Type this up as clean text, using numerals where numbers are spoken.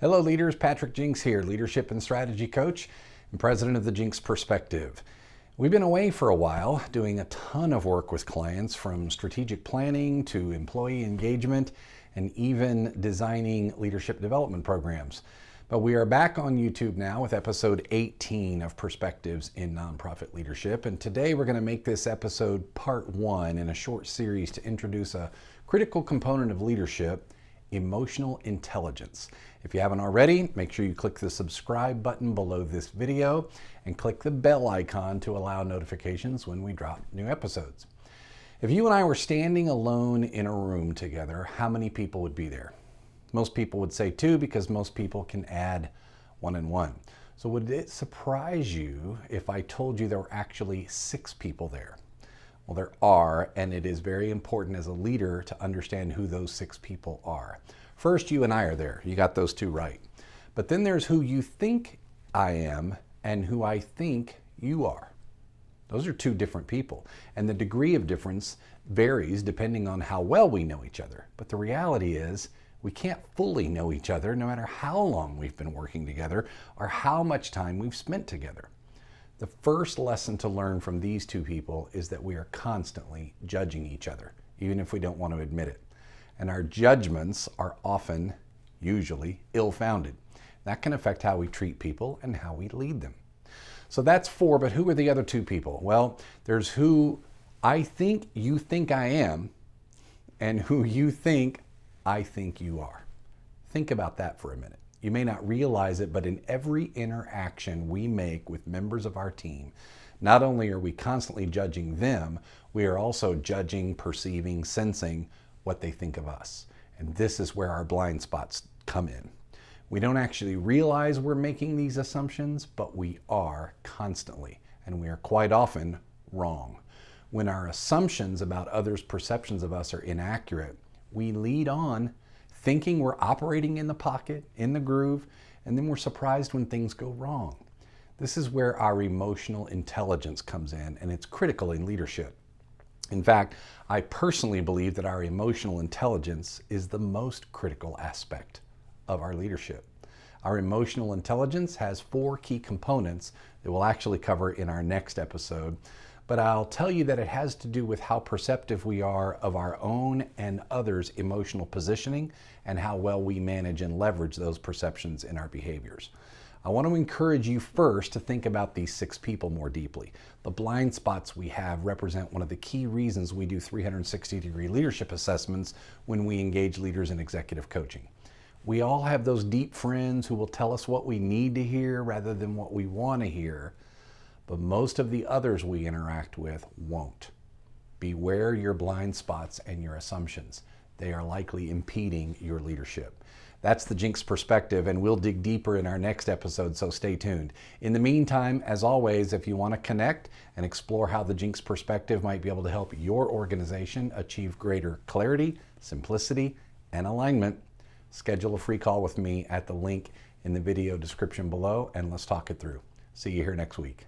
Hello leaders, Patrick Jinks here, leadership and strategy coach and president of the Jinks Perspective. We've been away for a while doing a ton of work with clients, from strategic planning to employee engagement and even designing leadership development programs. But we are back on YouTube now with episode 18 of Perspectives in Nonprofit Leadership. And today we're going to make this episode part 1 in a short series to introduce a critical component of leadership: emotional intelligence. If you haven't already, make sure you click the subscribe button below this video and click the bell icon to allow notifications when we drop new episodes. If you and I were standing alone in a room together, how many people would be there? Most people would say 2, because most people can add 1 and 1. So would it surprise you if I told you there were actually 6 people there? Well, there are, and it is very important as a leader to understand who those 6 people are. First, you and I are there. You got those 2 right. But then there's who you think I am and who I think you are. Those are 2 different people. And the degree of difference varies depending on how well we know each other. But the reality is, we can't fully know each other no matter how long we've been working together or how much time we've spent together. The first lesson to learn from these 2 people is that we are constantly judging each other, even if we don't want to admit it. And our judgments are often, usually, ill-founded. That can affect how we treat people and how we lead them. So that's 4, but who are the other 2 people? Well, there's who I think you think I am and who you think I think you are. Think about that for a minute. You may not realize it, but in every interaction we make with members of our team, not only are we constantly judging them, we are also judging, perceiving, sensing what they think of us. And this is where our blind spots come in. We don't actually realize we're making these assumptions, but we are constantly, and we are quite often wrong. When our assumptions about others' perceptions of us are inaccurate, we lead on thinking we're operating in the pocket, in the groove, and then we're surprised when things go wrong. This is where our emotional intelligence comes in, and it's critical in leadership. In fact, I personally believe that our emotional intelligence is the most critical aspect of our leadership. Our emotional intelligence has 4 key components that we'll actually cover in our next episode. But I'll tell you that it has to do with how perceptive we are of our own and others' emotional positioning and how well we manage and leverage those perceptions in our behaviors. I want to encourage you first to think about these 6 people more deeply. The blind spots we have represent one of the key reasons we do 360-degree leadership assessments when we engage leaders in executive coaching. We all have those deep friends who will tell us what we need to hear rather than what we want to hear. But most of the others we interact with won't. Beware your blind spots and your assumptions. They are likely impeding your leadership. That's the Jinks Perspective, and we'll dig deeper in our next episode, so stay tuned. In the meantime, as always, if you want to connect and explore how the Jinks Perspective might be able to help your organization achieve greater clarity, simplicity, and alignment, schedule a free call with me at the link in the video description below, and let's talk it through. See you here next week.